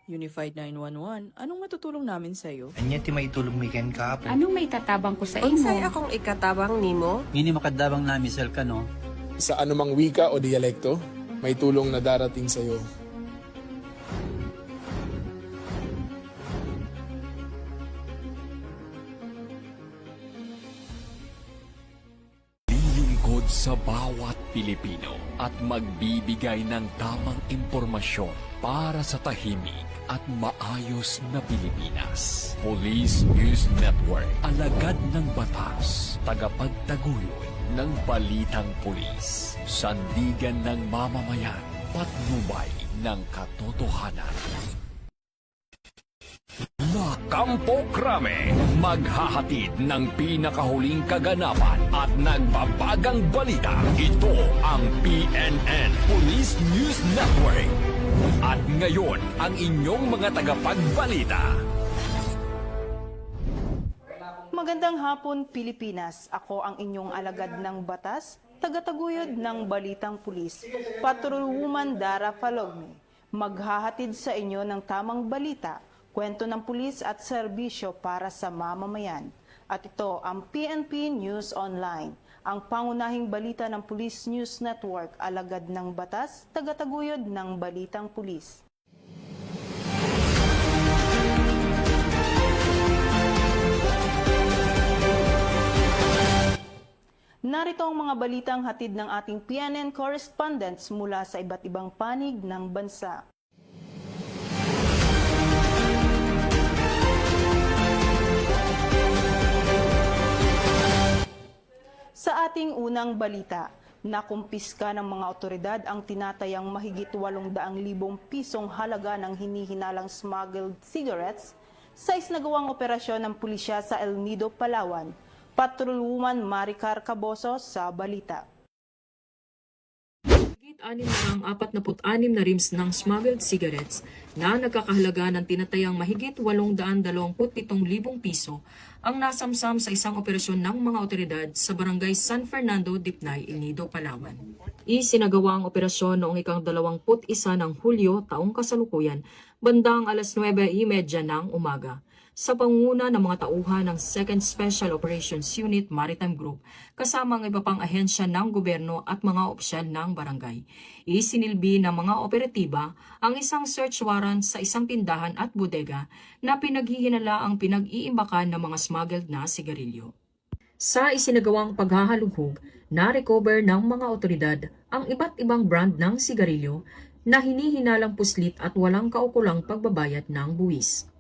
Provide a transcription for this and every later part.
Unified 911, anong matutulong namin sa'yo? Anya ti maitulog mi ken kapo. Anong may tatabang ko sa imo? Unsay akong ikatabang nimo? Ngini makadabang na misal ka no. Sa anumang wika o dialekto, may tulong na darating sa iyo. Lilingkod sa bawat Pilipino at magbibigay ng tamang impormasyon para sa tahimik at maayos na Pilipinas. Police News Network, alagad ng batas, tagapagtaguyod ng balitang pulis, sandigan ng mamamayan, patnubay ng katotohanan. La Campo Crame, maghahatid ng pinakahuling kaganapan at nagbabagang balita. Ito ang PNN Police News Network. At ngayon, ang inyong mga tagapagbalita. Magandang hapon, Pilipinas. Ako ang inyong alagad ng batas, tagataguyod ng Balitang Pulis, Patrolwoman Dara Falogni. Maghahatid sa inyo ng tamang balita, kwento ng pulis at serbisyo para sa mamamayan. At ito ang PNP News Online, ang pangunahing balita ng Police News Network, alagad ng batas, tagataguyod ng Balitang Pulis. Narito ang mga balitang hatid ng ating PNN correspondents mula sa iba't ibang panig ng bansa. Sa ating unang balita, nakumpiska ng mga otoridad ang tinatayang mahigit 800,000 pisong halaga ng hinihinalang smuggled cigarettes sa isinagawang operasyon ng pulisya sa El Nido, Palawan. Patrolwoman Maricar Caboso sa balita. Higit 646 na rims ng smuggled cigarettes na nagkakahalaga ng tinatayang mahigit 827,000 piso ang nasamsam sa isang operasyon ng mga otoridad sa barangay San Fernando, Dipnay, El Nido, Palawan. Isinagawa ang operasyon noong ika-21 ng Hulyo taong kasalukuyan, bandang alas 9:30 ng umaga. Sa pangunguna ng mga tauhan ng 2nd Special Operations Unit Maritime Group, kasama ang iba pang ahensya ng gobyerno at mga opisyal ng barangay. Isinilbi ng mga operatiba ang isang search warrant sa isang tindahan at bodega na pinaghihinala ang pinag-iimbakan ng mga smuggled na sigarilyo. Sa isinagawang paghahalughog, na-recover ng mga otoridad ang iba't ibang brand ng sigarilyo na hinihinalang puslit at walang kaukulang pagbabayad ng buwis.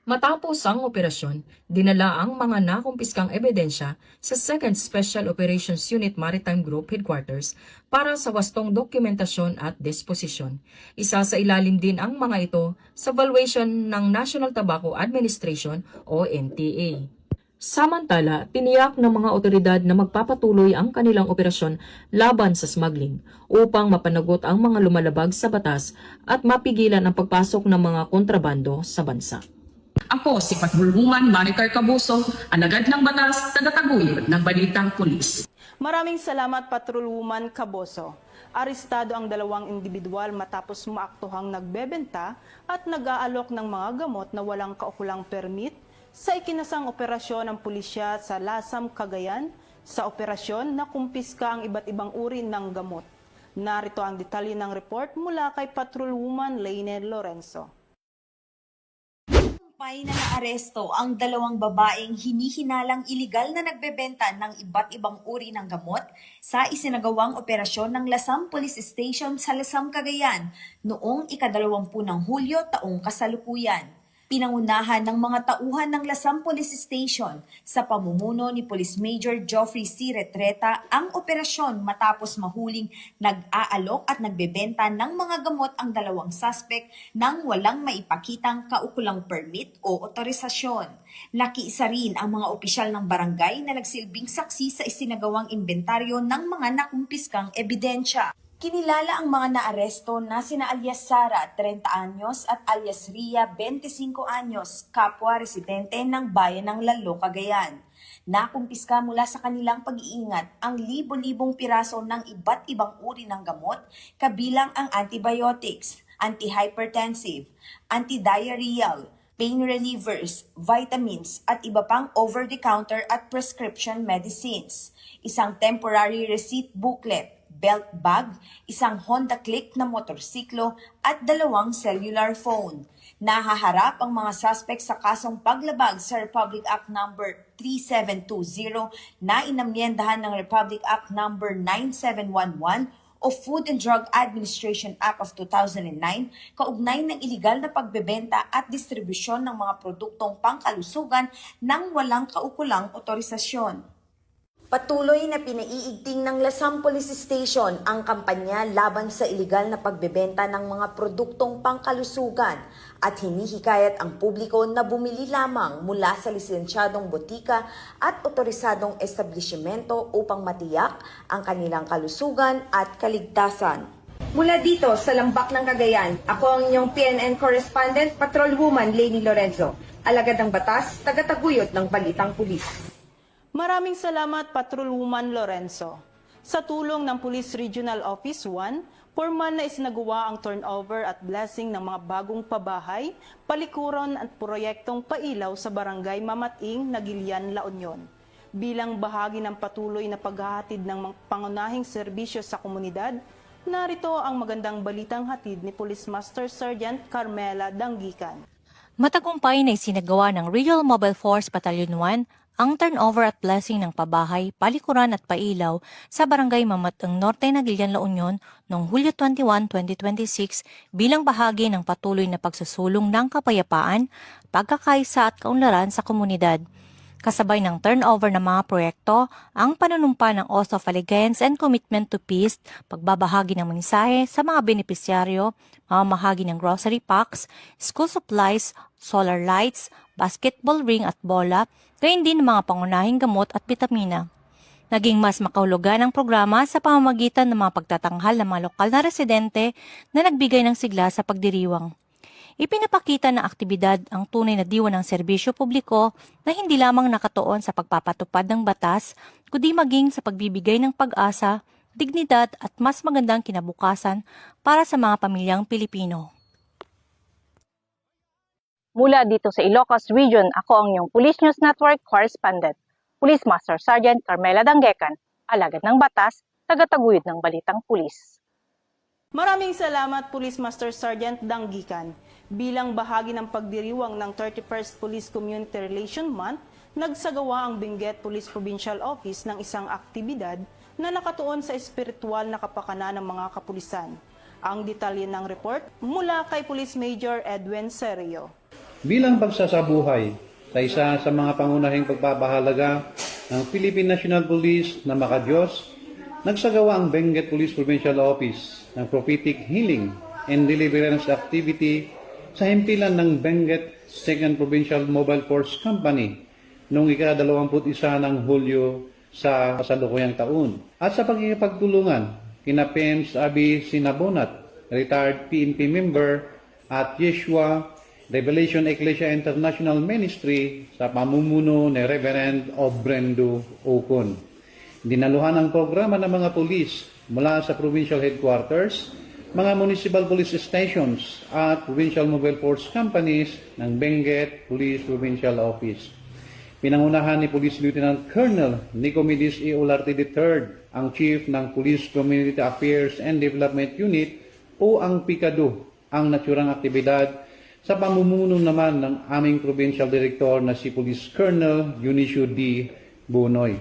Matapos ang operasyon, dinala ang mga nakumpiskang ebidensya sa 2nd Special Operations Unit Maritime Group Headquarters para sa wastong dokumentasyon at disposisyon. Isa sa ilalim din ang mga ito sa valuation ng National Tobacco Administration o NTA. Samantala, tiniyak ng mga otoridad na magpapatuloy ang kanilang operasyon laban sa smuggling upang mapanagot ang mga lumalabag sa batas at mapigilan ang pagpasok ng mga kontrabando sa bansa. Ako si Patrolwoman Maricar Caboso, alagad ng batas, tagataguyod ng Balitang Pulis. Maraming salamat, Patrolwoman Caboso. Arestado ang 2 individual matapos maaktuhang nagbebenta at nag-aalok ng mga gamot na walang kaukulang permit sa ikinasang operasyon ng pulisya sa Lasam, Cagayan. Sa operasyon, nakumpiska ang iba't ibang uri ng gamot. Narito ang detalye ng report mula kay Patrolwoman Leyne Lorenzo. May na naaresto ang 2 babaeng hinihinalang iligal na nagbebenta ng iba't ibang uri ng gamot sa isinagawang operasyon ng Lasam Police Station sa Lasam, Cagayan noong ika-20 ng Hulyo taong kasalukuyan. Pinangunahan ng mga tauhan ng Lasam Police Station sa pamumuno ni Police Major Geoffrey C. Retreta ang operasyon matapos mahuling nag-aalok at nagbebenta ng mga gamot ang 2 suspect nang walang maipakitang kaukulang permit o otorisasyon. Nakiisa rin ang mga opisyal ng barangay na nagsilbing saksi sa isinagawang inventaryo ng mga nakumpiskang ebidensya. Kinilala ang mga naaresto na sina alias Sara, 30 anyos at alias Ria, 25 anyos, kapwa residente ng bayan ng Lalo, Cagayan. Nakumpiska mula sa kanilang pag-iingat ang libo-libong piraso ng iba't ibang uri ng gamot, kabilang ang antibiotics, antihypertensive, antidiarrheal, pain relievers, vitamins at iba pang over-the-counter at prescription medicines. Isang temporary receipt booklet, belt bag, isang Honda Click na motorsiklo at 2 cellular phone. Nahaharap ang mga suspect sa kasong paglabag sa Republic Act No. 3720 na inamyendahan ng Republic Act No. 9711 o Food and Drug Administration Act of 2009 kaugnay ng iligal na pagbebenta at distribusyon ng mga produktong pangkalusugan nang walang kaukulang otorisasyon. Patuloy na pinaiigting ng Lasam Police Station ang kampanya laban sa iligal na pagbebenta ng mga produktong pangkalusugan at hinihikayat ang publiko na bumili lamang mula sa lisensyadong botika at otorisadong establishmento upang matiyak ang kanilang kalusugan at kaligtasan. Mula dito sa Lambak ng Cagayan, ako ang inyong PNN correspondent, Patrolwoman Lainey Lorenzo, alagad ng batas, tagataguyod ng Balitang Pulis. Maraming salamat, Patrolwoman Lorenzo. Sa tulong ng Police Regional Office 1, formal na isinagawa ang turnover at blessing ng mga bagong pabahay, palikuran at proyektong pailaw sa Barangay Mamating, Nagilian, La Union. Bilang bahagi ng patuloy na paghahatid ng pangunahing serbisyo sa komunidad, narito ang magandang balitang hatid ni Police Master Sergeant Carmela Danggican. Matagumpay na isinagawa ng Regional Mobile Force Battalion 1 ang turnover at blessing ng pabahay, palikuran at pailaw sa Barangay Mamatang Norte, Nagilian, La Union noong Hulyo 21, 2026 bilang bahagi ng patuloy na pagsusulong ng kapayapaan, pagkakaisa at kaunlaran sa komunidad. Kasabay ng turnover ng mga proyekto, ang panunumpa ng Oath of Allegiance and Commitment to Peace, pagbabahagi ng mensahe sa mga benepisyaryo, mamamahagi ng grocery packs, school supplies, solar lights, basketball ring at bola, gayon din mga pangunahing gamot at bitamina. Naging mas makahulugan ang programa sa pamamagitan ng mga pagtatanghal ng mga lokal na residente na nagbigay ng sigla sa pagdiriwang. Ipinapakita ng aktibidad ang tunay na diwa ng serbisyo publiko na hindi lamang nakatuon sa pagpapatupad ng batas, kundi maging sa pagbibigay ng pag-asa, dignidad at mas magandang kinabukasan para sa mga pamilyang Pilipino. Mula dito sa Ilocos Region, ako ang iyong Police News Network correspondent, Police Master Sergeant Carmela Danggican, alagad ng batas, tagataguyod ng Balitang Pulis. Maraming salamat, Police Master Sergeant Danggican. Bilang bahagi ng pagdiriwang ng 31st Police Community Relation Month, nagsagawa ang Benguet Police Provincial Office ng isang aktibidad na nakatuon sa espiritual na kapakanan ng mga kapulisan. Ang detalye ng report mula kay Police Major Edwin Serio. Bilang pagsasabuhay sa isa sa mga pangunahing pagpapahalaga ng Philippine National Police na makadiyos, nagsagawa ang Benguet Police Provincial Office ng Prophetic Healing and Deliverance Activity sa himpilan ng Benguet 2nd Provincial Mobile Force Company noong ika-21 ng Hulyo sa kasalukuyang taon. At sa pagkikipagtulungan kina PEMS Abi Sinabonat, retired PNP member, at Yeshua Revelation Ecclesia International Ministry sa pamumuno ni Reverend Obrendo Ocon. Dinaluhan ang programa ng mga pulis mula sa provincial headquarters, mga municipal police stations at provincial mobile force companies ng Benguet Police Provincial Office. Pinangunahan ni Police Lieutenant Colonel Nicomedes E. Olarte III, ang Chief ng Police Community Affairs and Development Unit o ang PICADO, ang naturang aktibidad sa pamumuno naman ng aming Provincial Director na si Police Colonel Eunicio D. Bunoy.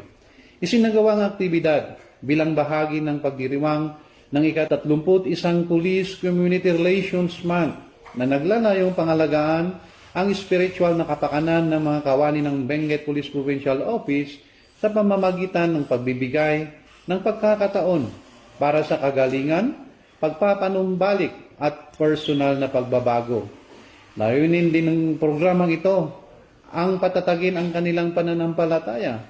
Isinagawa ang aktibidad bilang bahagi ng pagdiriwang ng ika-31 Police Community Relations Month na naglalayong pangalagaan ang spiritual na kapakanan ng mga kawani ng Benguet Police Provincial Office sa pamamagitan ng pagbibigay ng pagkakataon para sa kagalingan, pagpapanumbalik at personal na pagbabago. Layunin din ng programang ito ang patatagin ang kanilang pananampalataya,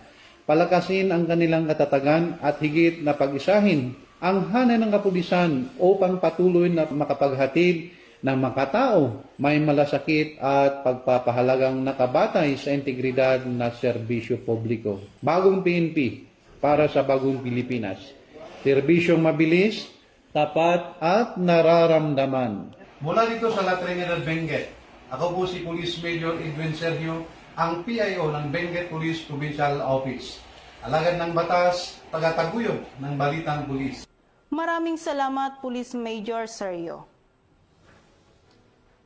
palakasin ang kanilang katatagan at higit na pag-isahin ang hanay ng kapulisan upang patuloy na makapaghatid ng makatao, may malasakit at pagpapahalagang nakabatay sa integridad na serbisyo publiko. Bagong PNP para sa bagong Pilipinas. Serbisyong mabilis, tapat at nararamdaman. Mula dito sa La Trinidad, Benguet, ako po si Police Major Edwin Sergio, ang PIO ng Benguet Police Provincial Office. Alagad ng batas, tagataguyod ng Balitang Pulis. Maraming salamat, Police Major Sergio.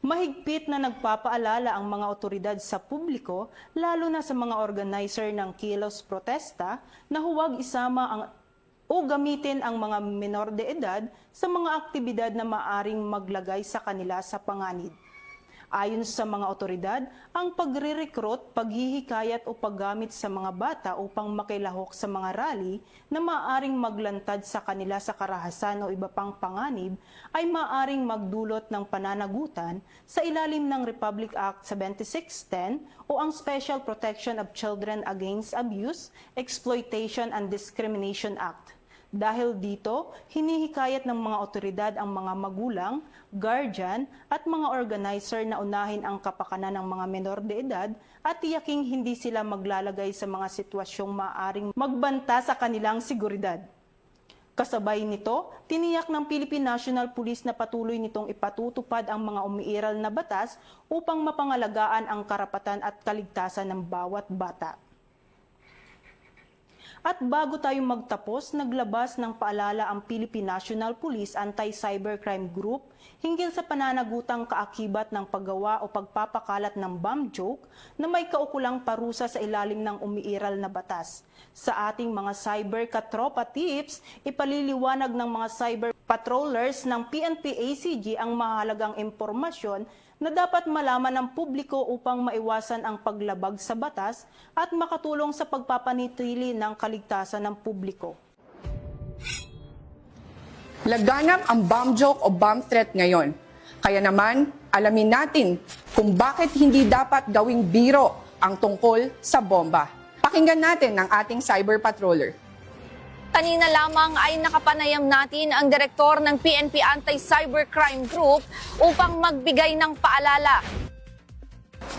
Mahigpit na nagpapaalala ang mga otoridad sa publiko, lalo na sa mga organizer ng kilos protesta, na huwag isama o gamitin ang mga menor de edad sa mga aktibidad na maaring maglagay sa kanila sa panganib. Ayon sa mga otoridad, ang pagre-recruit, paghihikayat o paggamit sa mga bata upang makilahok sa mga rally na maaring maglantad sa kanila sa karahasan o iba pang panganib ay maaring magdulot ng pananagutan sa ilalim ng Republic Act 7610 o ang Special Protection of Children Against Abuse, Exploitation and Discrimination Act. Dahil dito, hinihikayat ng mga otoridad ang mga magulang, guardian at mga organizer na unahin ang kapakanan ng mga menor de edad at tiyaking hindi sila maglalagay sa mga sitwasyong maaaring magbanta sa kanilang seguridad. Kasabay nito, tiniyak ng Philippine National Police na patuloy nitong ipatutupad ang mga umiiral na batas upang mapangalagaan ang karapatan at kaligtasan ng bawat bata. At bago tayo magtapos, naglabas ng paalala ang Philippine National Police Anti-Cybercrime Group hinggil sa pananagutang kaakibat ng paggawa o pagpapakalat ng bomb joke na may kaukulang parusa sa ilalim ng umiiral na batas. Sa ating mga cyber katropa tips, ipaliliwanag ng mga cyber patrollers ng PNP-ACG ang mahalagang impormasyon na dapat malaman ng publiko upang maiwasan ang paglabag sa batas at makatulong sa pagpapanitili ng kaligtasan ng publiko. Laganap ang bomb joke o bomb threat ngayon. Kaya naman, alamin natin kung bakit hindi dapat gawing biro ang tungkol sa bomba. Pakinggan natin ang ating cyber patroller. Kanina lamang ay nakapanayam natin ang direktor ng PNP Anti-Cybercrime Group upang magbigay ng paalala.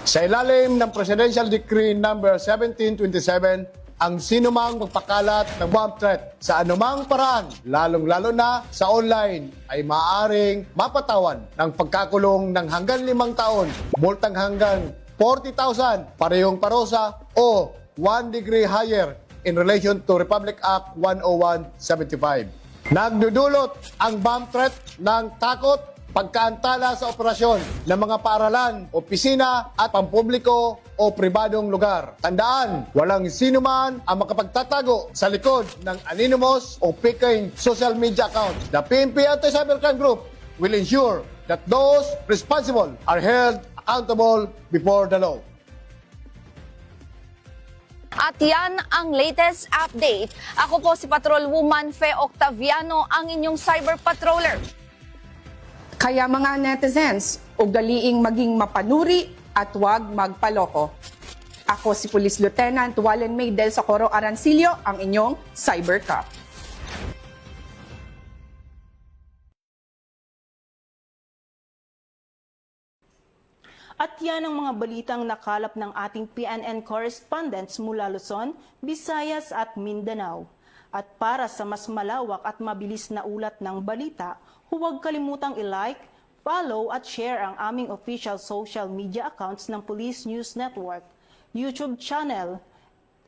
Sa ilalim ng Presidential Decree No. 1727, ang sinumang magpakalat ng bomb threat sa anumang paraan, lalong-lalo na sa online, ay maaaring mapatawan ng pagkakulong ng hanggang 5 taon, multang hanggang 40,000, parehong parusa o 1 degree higher in relation to Republic Act 10175. Nagdudulot ang bomb threat ng takot, pagkaantala sa operasyon ng mga paaralan, opisina at pampubliko o pribadong lugar. Tandaan, walang sinuman ang makapagtatago sa likod ng anonymous o peking social media account. The PNP Anti-Cybercrime Group will ensure that those responsible are held accountable before the law. At yan ang latest update. Ako po si Patrol Woman Fe Octaviano, ang inyong cyber patroller. Kaya mga netizens, ugaliing maging mapanuri at huwag magpaloko. Ako si Police Lieutenant Wallen May Del Socorro Arancillo, ang inyong cyber cop. At yan ang mga balitang nakalap ng ating PNN correspondents mula Luzon, Visayas at Mindanao. At para sa mas malawak at mabilis na ulat ng balita, huwag kalimutang i-like, follow at share ang aming official social media accounts ng Police News Network, YouTube channel,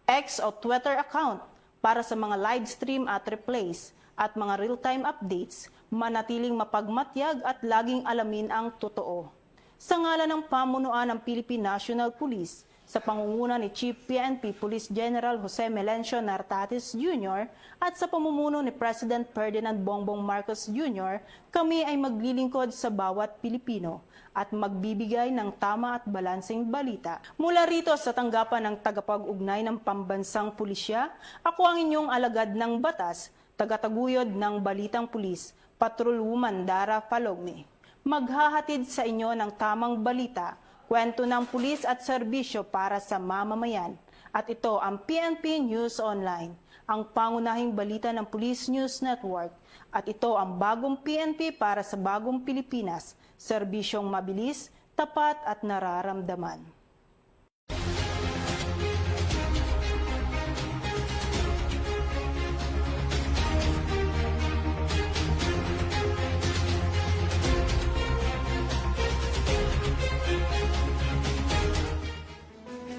X o Twitter account para sa mga live stream at replays at mga real-time updates, manatiling mapagmatyag at laging alamin ang totoo. Sa ngalan ng pamunuan ng Philippine National Police, sa pangunguna ni Chief PNP Police General Jose Melencio Nartates Jr. at sa pamumuno ni President Ferdinand Bongbong Marcos Jr., kami ay maglilingkod sa bawat Pilipino at magbibigay ng tama at balanseng balita. Mula rito sa tanggapan ng tagapag-ugnay ng Pambansang Pulisya, ako ang inyong alagad ng batas, tagataguyod ng Balitang Pulis, Patrol Woman Dara Falogni. Maghahatid sa inyo ng tamang balita, kwento ng pulis at serbisyo para sa mamamayan. At ito ang PNP News Online, ang pangunahing balita ng Police News Network. At ito ang bagong PNP para sa bagong Pilipinas, serbisyong mabilis, tapat at nararamdaman.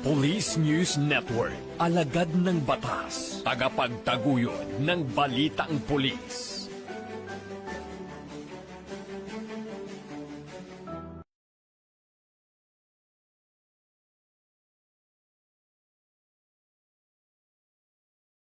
Police News Network, alagad ng batas, tagapagtaguyod ng balitang pulis.